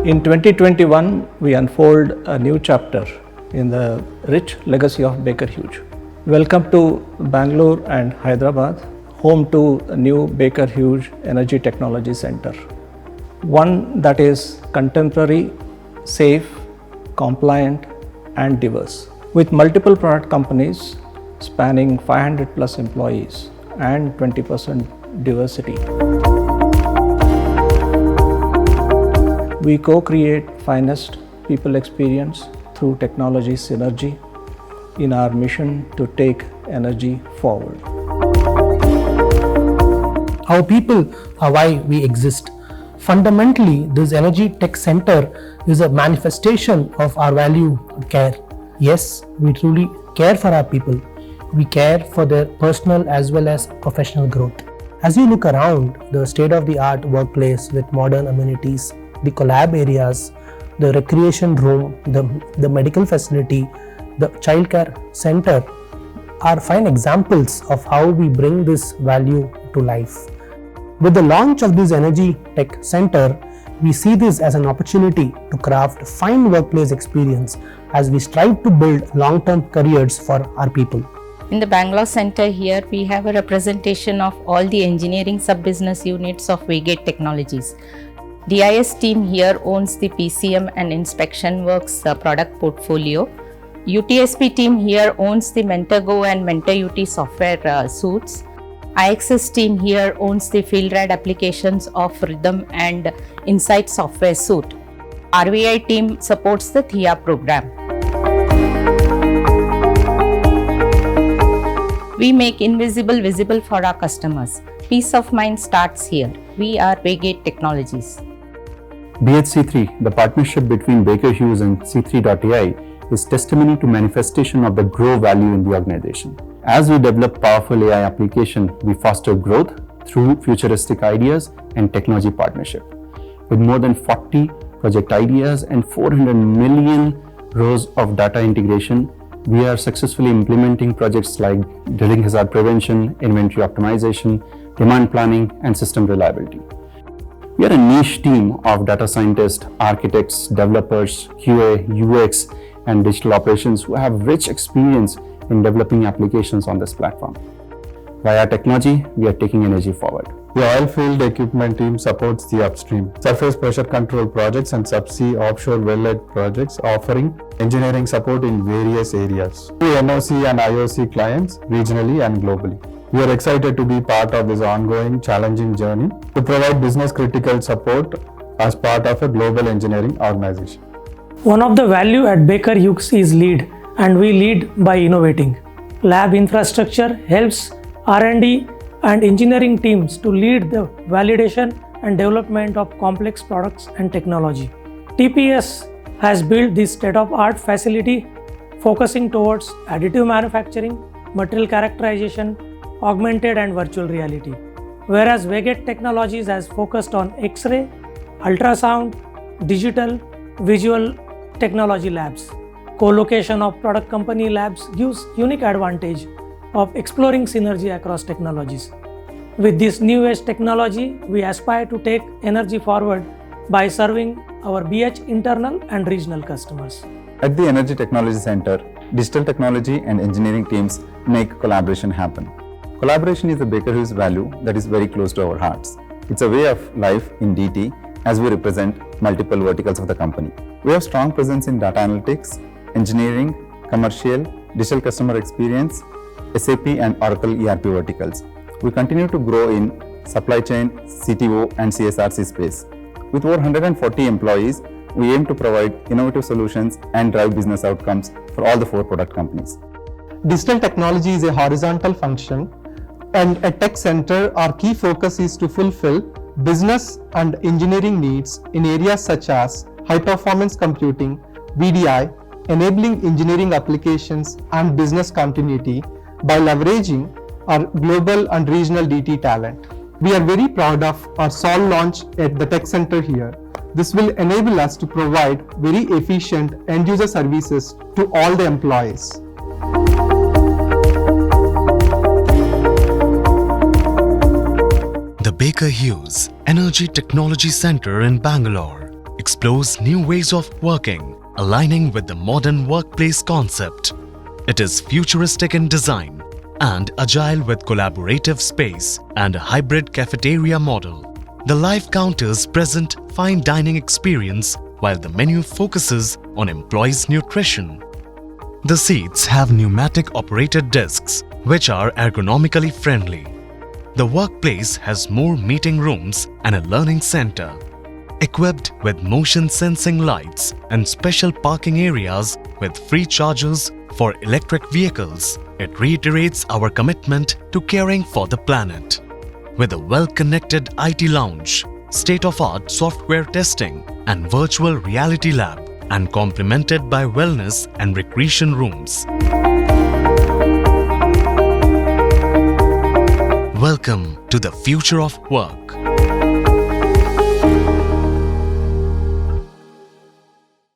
In 2021, we unfold a new chapter in the rich legacy of Baker Hughes. Welcome to Bangalore and Hyderabad, home to a new Baker Hughes Energy Technology Center. One that is contemporary, safe, compliant, and diverse. With multiple product companies spanning 500 plus employees and 20% diversity. We co-create finest people experience through technology synergy in our mission to take energy forward. Our people are why we exist. Fundamentally, this Energy Tech Center is a manifestation of our value to care. Yes, we truly care for our people. We care for their personal as well as professional growth. As you look around the state-of-the-art workplace with modern amenities, the collab areas, the recreation room, the medical facility, the childcare center are fine examples of how we bring this value to life. With the launch of this Energy Tech Center, we see this as an opportunity to craft fine workplace experience as we strive to build long-term careers for our people. In the Bangalore Center here, we have a representation of all the engineering sub-business units of Waygate Technologies. DIS team here owns the PCM and Inspection Works product portfolio. UTSP team here owns the MentorGo and MentorUT software suites. IXS team here owns the field ride applications of Rhythm and Insight software suite. RVI team supports the THIA program. We make invisible visible for our customers. Peace of mind starts here. We are Waygate Technologies. BHC3, the partnership between Baker Hughes and C3.ai, is testimony to manifestation of the grow value in the organization. As we develop powerful AI application, we foster growth through futuristic ideas and technology partnership. With more than 40 project ideas and 400 million rows of data integration, we are successfully implementing projects like drilling hazard prevention, inventory optimization, demand planning, and system reliability. We are a niche team of data scientists, architects, developers, QA, UX, and digital operations who have rich experience in developing applications on this platform. Via technology, we are taking energy forward. The oil field equipment team supports the upstream, surface pressure control projects and subsea offshore wellhead projects, offering engineering support in various areas to NOC and IOC clients regionally and globally. We are excited to be part of this ongoing challenging journey to provide business critical support as part of a global engineering organization. One of the value at Baker Hughes is lead, and we lead by innovating. Lab infrastructure helps R&D and engineering teams to lead the validation and development of complex products and technology. TPS has built this state-of-art facility focusing towards additive manufacturing, material characterization, augmented and virtual reality. Whereas Waygate Technologies has focused on X-ray, ultrasound, digital, visual technology labs. Co-location of product company labs gives unique advantage of exploring synergy across technologies. With this new age technology, we aspire to take energy forward by serving our BH internal and regional customers. At the Energy Technology Center, digital technology and engineering teams make collaboration happen. Collaboration is a Baker Hughes value that is very close to our hearts. It's a way of life in DT as we represent multiple verticals of the company. We have strong presence in data analytics, engineering, commercial, digital customer experience, SAP and Oracle ERP verticals. We continue to grow in supply chain, CTO and CSRC space. With over 140 employees, we aim to provide innovative solutions and drive business outcomes for all the 4 product companies. Digital technology is a horizontal function, and at Tech Center, our key focus is to fulfill business and engineering needs in areas such as high-performance computing, VDI, enabling engineering applications and business continuity by leveraging our global and regional DT talent. We are very proud of our Sol launch at the Tech Center here. This will enable us to provide very efficient end-user services to all the employees. The Baker Hughes Energy Technology Center in Bangalore explores new ways of working, aligning with the modern workplace concept. It is futuristic in design and agile with collaborative space and a hybrid cafeteria model. The live counters present fine dining experience while the menu focuses on employees' nutrition. The seats have pneumatic operated desks which are ergonomically friendly. The workplace has more meeting rooms and a learning center. Equipped with motion sensing lights and special parking areas with free chargers for electric vehicles, it reiterates our commitment to caring for the planet. With a well-connected IT lounge, state-of-art software testing and virtual reality lab, and complemented by wellness and recreation rooms. Welcome to the future of work.